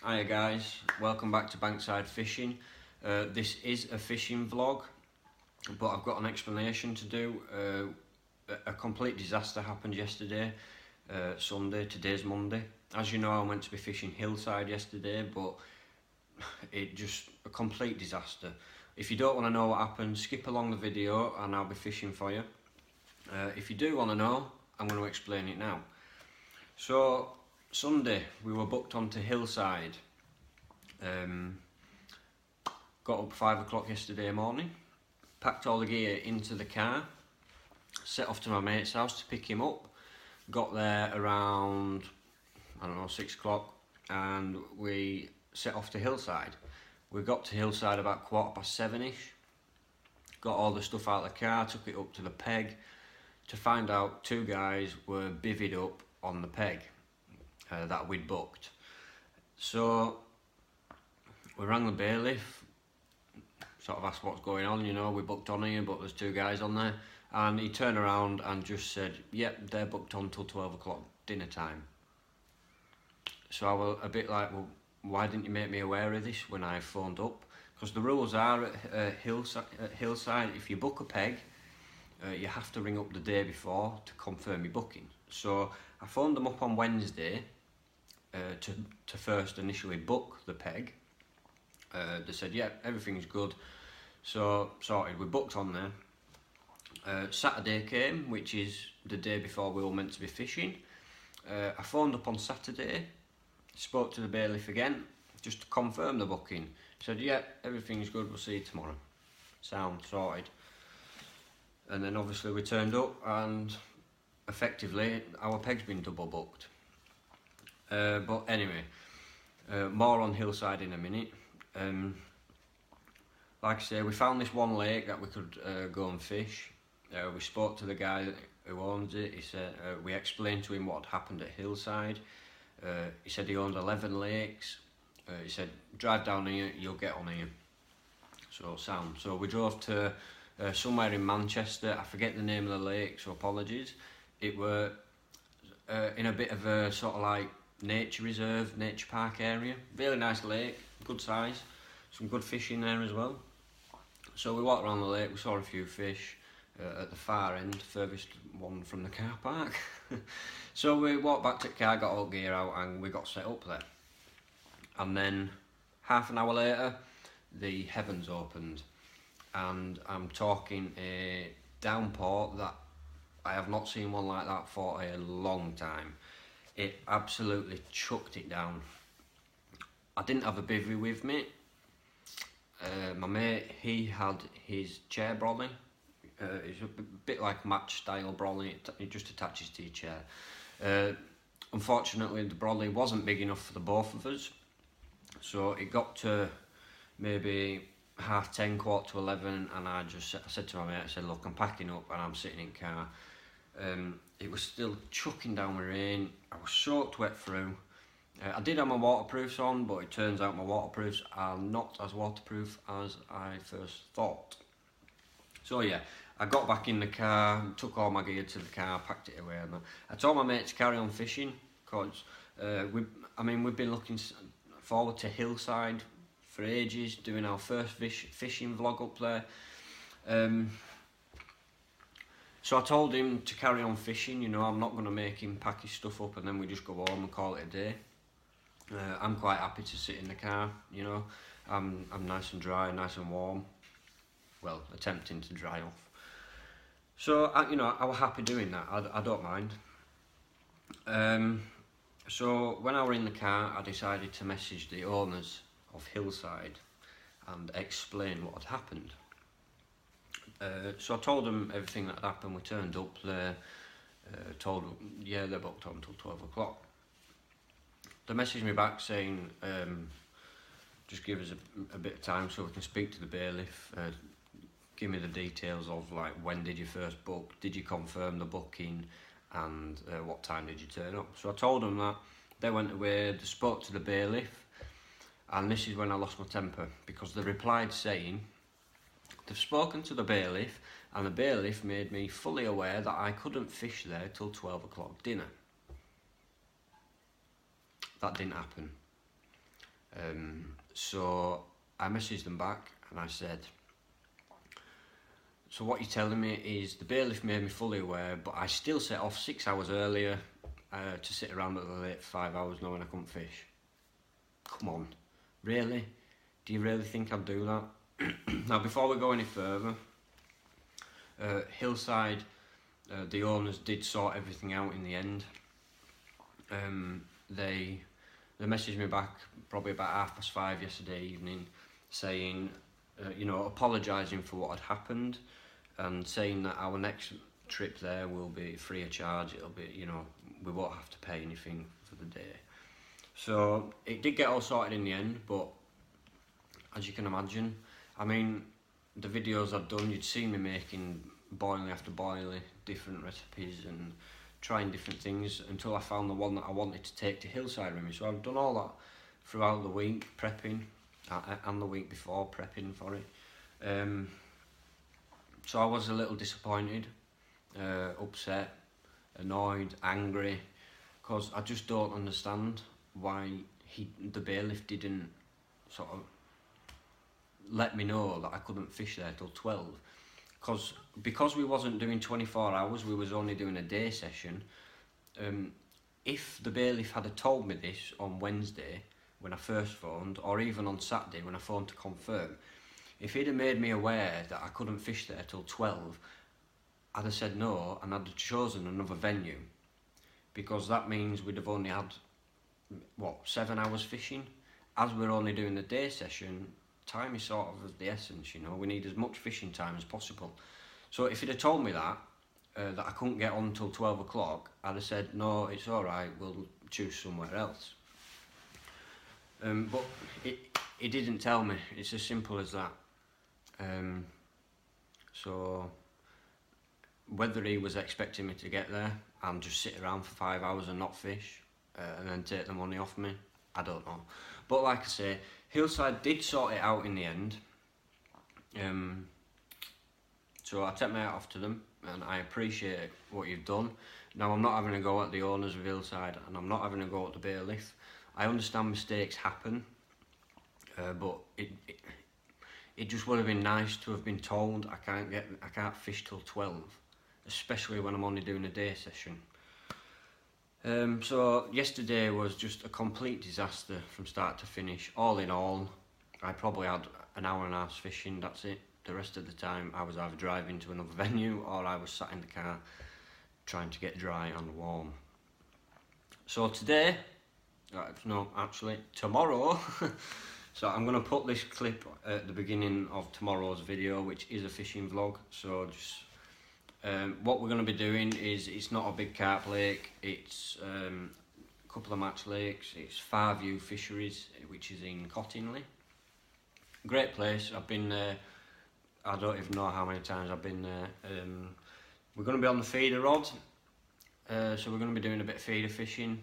Hiya guys, welcome back to Bankside Fishing. This is a fishing vlog, but I've got an explanation to do. A complete disaster happened yesterday, Sunday, today's Monday. As you know, I went to be fishing hillside yesterday, but it just a complete disaster. If you don't want to know what happened, skip along the video and I'll be fishing for you. If you do want to know, I'm going to explain it now. So, Sunday, we were booked onto hillside. Got up 5 o'clock yesterday morning, packed all the gear into the car, set off to my mate's house to pick him up. Got there around, 6 o'clock, and we set off to hillside. We got to hillside about 7:15ish. Got all the stuff out of the car, took it up to the peg, to find out 2 guys were bivvied up on the peg that we'd booked. So we rang the bailiff, sort of asked what's going on, you know, we booked on here but there's 2 guys on there, and he turned around and just said, yep, they're booked on till 12 o'clock dinner time. So I was a bit like, well, why didn't you make me aware of this when I phoned up? Because the rules are at hillside, if you book a peg, you have to ring up the day before to confirm your booking. So I phoned them up on Wednesday to first initially book the peg. They said, yeah, everything's good. So sorted, we booked on there. Saturday came, which is the day before we were meant to be fishing. I phoned up on Saturday, spoke to the bailiff again, just to confirm the booking. Said, yeah, everything's good, we'll see you tomorrow. Sound, sorted. And then obviously we turned up and effectively our peg's been double booked. But anyway, more on hillside in a minute. Like I say, we found this one lake that we could go and fish. We spoke to the guy who owns it. He said, we explained to him what had happened at hillside. He said he owned 11 lakes. He said, drive down here, you'll get on here. So sound. So we drove to somewhere in Manchester. I forget the name of the lake, so apologies. It were in a bit of a sort of like nature reserve, nature park area. Really nice lake, good size, some good fish in there as well. So we walked around the lake, we saw a few fish at the far end, furthest one from the car park. So we walked back to the car, got all gear out and we got set up there. And then half an hour later, the heavens opened. And I'm talking a downpour that I have not seen one like that for a long time. It absolutely chucked it down. I didn't have a bivvy with me. My mate, he had his chair brolly. It's a bit like match style brolly, it just attaches to your chair. Unfortunately the brolly wasn't big enough for the both of us, so it got to maybe 10:30, 11:15, and I said to my mate, I said, look, I'm packing up and I'm sitting in the car. It was still chucking down with rain. I was soaked wet through. I did have my waterproofs on, but it turns out my waterproofs are not as waterproof as I first thought. So yeah, I got back in the car, took all my gear to the car, packed it away, and I told my mate to carry on fishing, because we've been looking forward to hillside for ages, doing our first fishing vlog up there. So I told him to carry on fishing, you know, I'm not going to make him pack his stuff up and then we just go home and call it a day. I'm quite happy to sit in the car, you know, I'm nice and dry, nice and warm, well, attempting to dry off. So, I was happy doing that, I don't mind. So when I was in the car, I decided to message the owners of hillside and explain what had happened. So I told them everything that had happened. We turned up there, told them, yeah, they're booked on until 12 o'clock. They messaged me back saying, just give us a bit of time so we can speak to the bailiff, give me the details of like when did you first book, did you confirm the booking, and what time did you turn up. So I told them that. They went away, they spoke to the bailiff, and this is when I lost my temper, because they replied saying, they've spoken to the bailiff and the bailiff made me fully aware that I couldn't fish there till 12 o'clock dinner. That didn't happen. So I messaged them back and I said, so what you're telling me is the bailiff made me fully aware, but I still set off 6 hours earlier to sit around at the lake for 5 hours knowing I couldn't fish. Come on, really? Do you really think I'd do that? Now, before we go any further, Hillside, the owners did sort everything out in the end. They messaged me back probably about 5:30 yesterday evening, saying, you know, apologising for what had happened, and saying that our next trip there will be free of charge. It'll be, you know, we won't have to pay anything for the day. So it did get all sorted in the end, but as you can imagine, I mean, the videos I've done, you'd see me making boilie after boilie, different recipes and trying different things until I found the one that I wanted to take to Hillside with me. So I've done all that throughout the week, prepping, and the week before, prepping for it. So I was a little disappointed, upset, annoyed, angry, because I just don't understand why the bailiff didn't sort of let me know that I couldn't fish there till 12. Because we wasn't doing 24 hours, we was only doing a day session. If the bailiff had told me this on Wednesday when I first phoned, or even on Saturday when I phoned to confirm, if he'd have made me aware that I couldn't fish there till 12, I'd have said no and I'd have chosen another venue, because that means we'd have only had, what, 7 hours fishing? As we're only doing the day session, time is sort of the essence, you know, we need as much fishing time as possible. So if he'd have told me that I couldn't get on till 12 o'clock, I'd have said, no, it's alright, we'll choose somewhere else. But he didn't tell me, it's as simple as that. So whether he was expecting me to get there and just sit around for 5 hours and not fish, and then take the money off me, I don't know. But like I say, Hillside did sort it out in the end. So I take my hat off to them, and I appreciate what you've done. Now, I'm not having a go at the owners of Hillside, and I'm not having a go at the bailiff. I understand mistakes happen, but it just would have been nice to have been told I can't fish till 12, especially when I'm only doing a day session. So yesterday was just a complete disaster from start to finish. All in all, I probably had an hour and a half fishing, that's it. The rest of the time I was either driving to another venue or I was sat in the car trying to get dry and warm. So today, no, actually tomorrow, so I'm going to put this clip at the beginning of tomorrow's video, which is a fishing vlog. So just what we're going to be doing is, it's not a big carp lake, it's a couple of match lakes. It's Farview Fisheries, which is in Cottingley. Great place, I've been there, I don't even know how many times I've been there. We're going to be on the feeder rod, so we're going to be doing a bit of feeder fishing.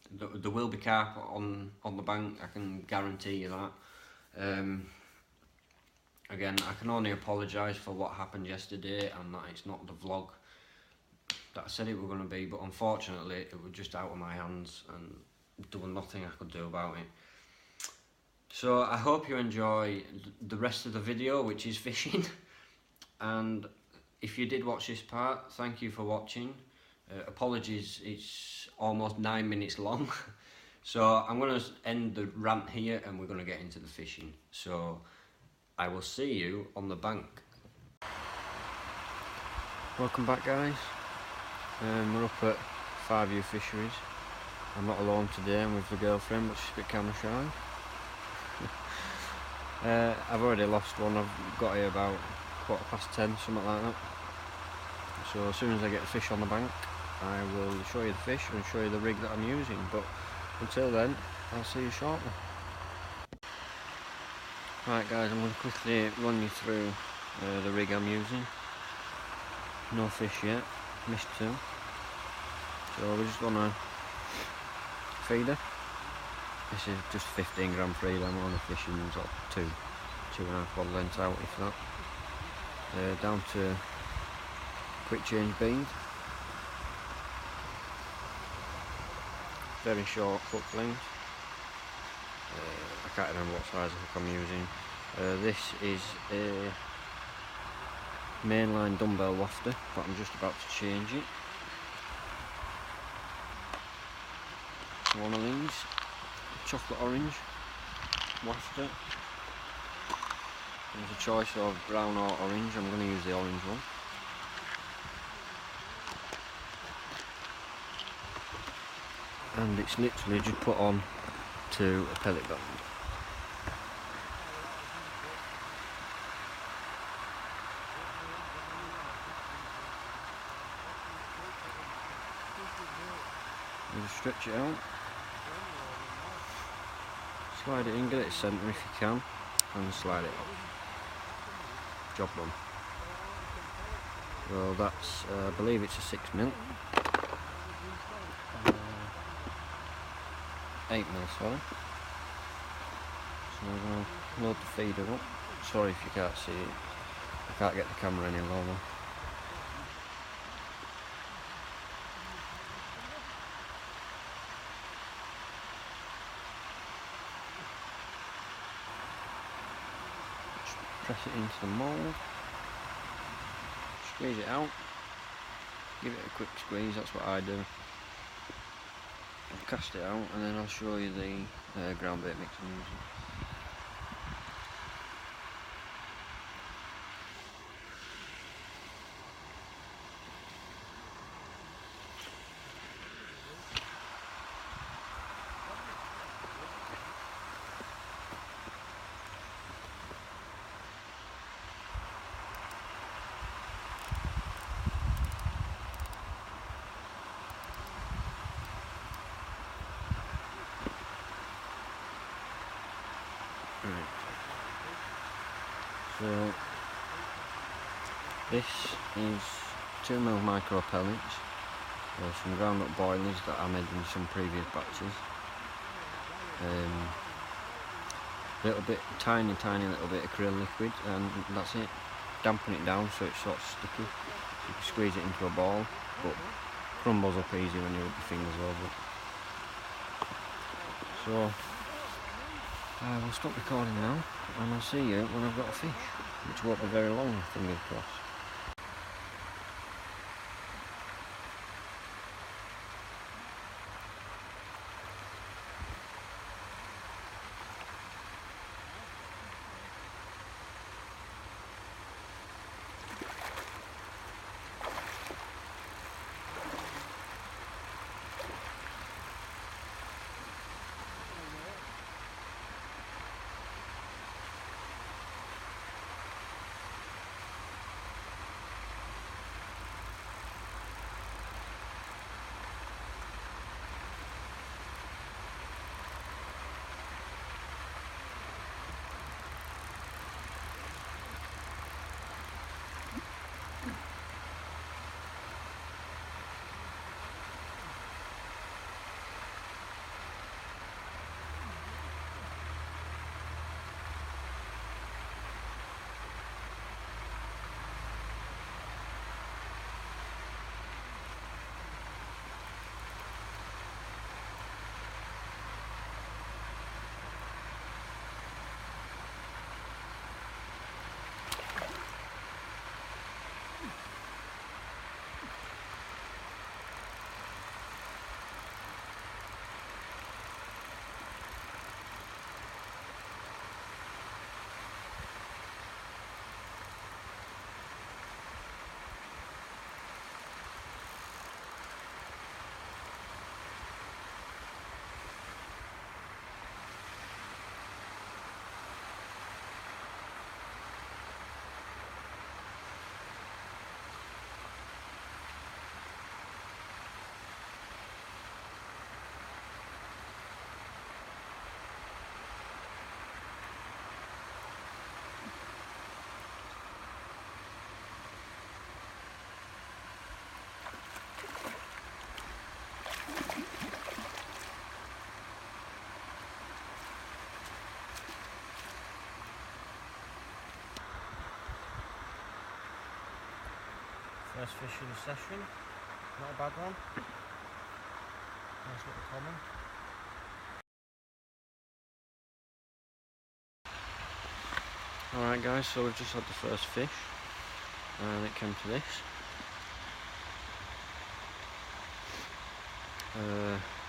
There will be carp on the bank, I can guarantee you that. Again, I can only apologise for what happened yesterday and that it's not the vlog that I said it were going to be, but unfortunately it was just out of my hands and there was nothing I could do about it. So I hope you enjoy the rest of the video, which is fishing. And if you did watch this part, thank you for watching. Apologies, it's almost 9 minutes long. So I'm going to end the rant here and we're going to get into the fishing. So I will see you on the bank. Welcome back, guys. We're up at Farview Fisheries. I'm not alone today, I'm with the girlfriend, but she's a bit camera shy. I've already lost one. I've got here about 10:15, something like that. So as soon as I get the fish on the bank, I will show you the fish and show you the rig that I'm using. But until then, I'll see you shortly. Right guys, I'm going to quickly run you through the rig I'm using. No fish yet, missed two. So we're just on a feeder. This is just 15 gram free, I'm only fishing sort of 2.5 bottle lengths out, if that. Down to quick change bead. Very short hook length. I can't remember what size hook I'm using. This is a mainline dumbbell wafter, but I'm just about to change it. One of these, chocolate orange wafter. There's a choice of brown or orange. I'm going to use the orange one. And it's literally just put on to a pellet band. You just stretch it out, slide it in, get it centre if you can, and slide it up. Job done. Well, that's, I believe it's a 6mm. 8mm, sorry. So I'm going to load the feeder up. Sorry if you can't see it. I can't get the camera any lower. Press it into the mould, squeeze it out, give it a quick squeeze, that's what I do. I'll cast it out and then I'll show you the ground bait mix I'm using. Right. So this is 2mm micro pellets, some ground up boilies that I made in some previous batches. Little bit, tiny little bit of krill liquid, and that's it. Dampen it down so it's sort of sticky. You can squeeze it into a ball, but crumbles up easy when you rub your fingers over it. So I will stop recording now, and I'll see you when I've got a fish, which won't be very long, fingers crossed. First fish of the session, not a bad one. Nice little common. Alright guys, so we've just had the first fish and it came to this.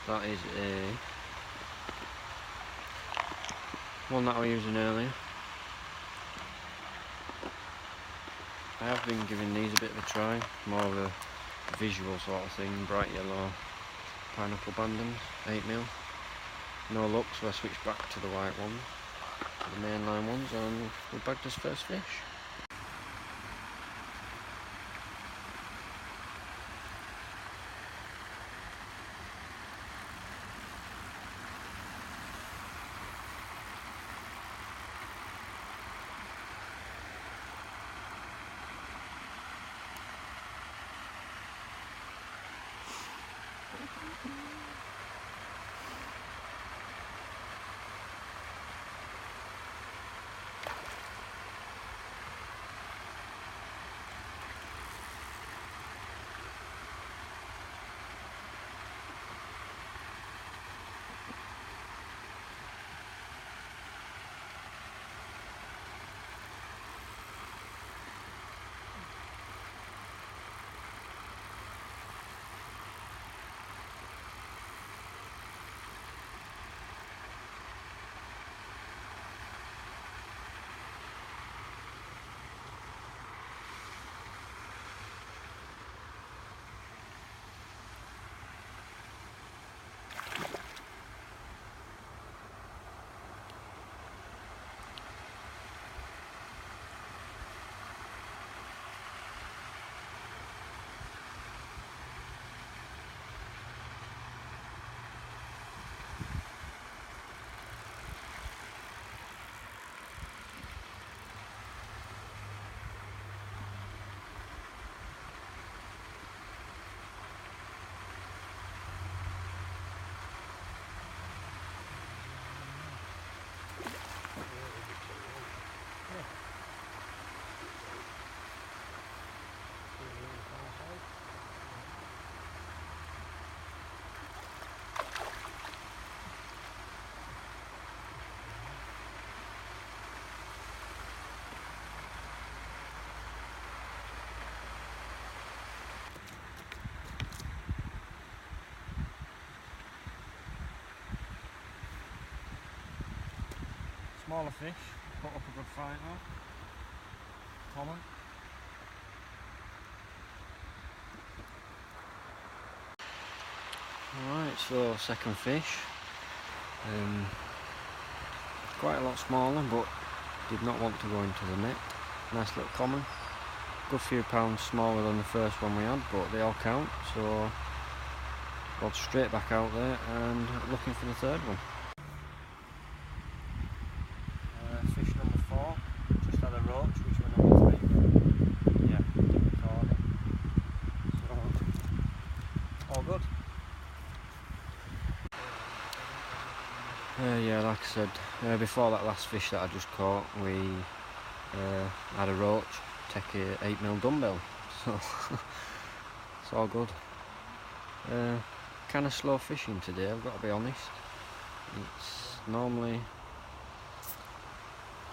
That is one that I was using earlier. I have been giving these a bit of a try, more of a visual sort of thing, bright yellow pineapple bandings, 8mm. No luck, so I switched back to the white ones, the mainline ones, and we bagged this first fish. Smaller fish, put up a good fight now. Common. Alright, so second fish. Quite a lot smaller, but did not want to go into the net. Nice little common. Good few pounds smaller than the first one we had, but they all count. So got straight back out there and looking for the third one. Fish number 4, just had a roach, which were number 3. Yeah, didn't record it. So, all good. Yeah, like I said, before that last fish that I just caught, we had a roach take a 8mm dumbbell, so it's all good. Kind of slow fishing today, I've got to be honest. It's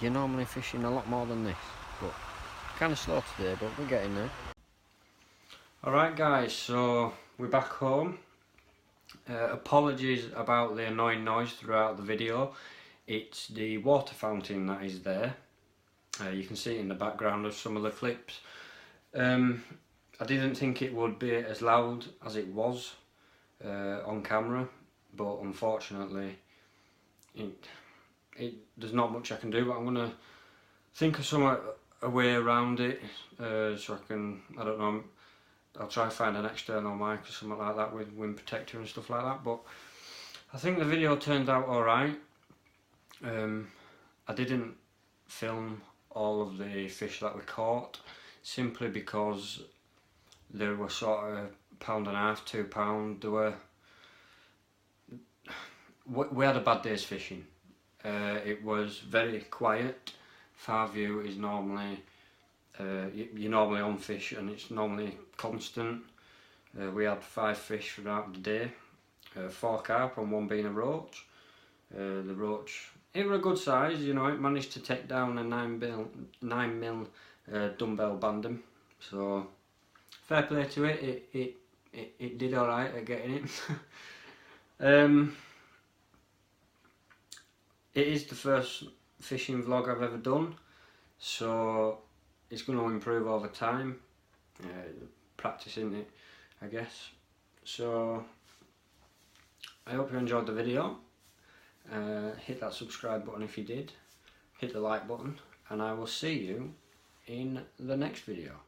you're normally fishing a lot more than this, but kind of slow today, but we're getting there. Alright guys, so we're back home. Apologies about the annoying noise throughout the video. It's the water fountain that is there. You can see it in the background of some of the clips. I didn't think it would be as loud as it was on camera, but unfortunately there's not much I can do. But I'm going to think of a way around it, so I don't know, I'll try to find an external mic or something like that with wind protector and stuff like that. But I think the video turned out alright. I didn't film all of the fish that we caught, simply because they were sort of £1.5, £2. We had a bad day's fishing. It was very quiet. Farview is normally you're normally on fish and it's normally constant. We had 5 fish throughout the day, 4 carp and 1 being a roach. The roach, it were a good size, you know. It managed to take down a 9mm dumbbell bandem, so fair play to it. It did alright at getting it. It is the first fishing vlog I've ever done, so it's going to improve over time, practicing it, I guess. So I hope you enjoyed the video. Hit that subscribe button if you did, hit the like button, and I will see you in the next video.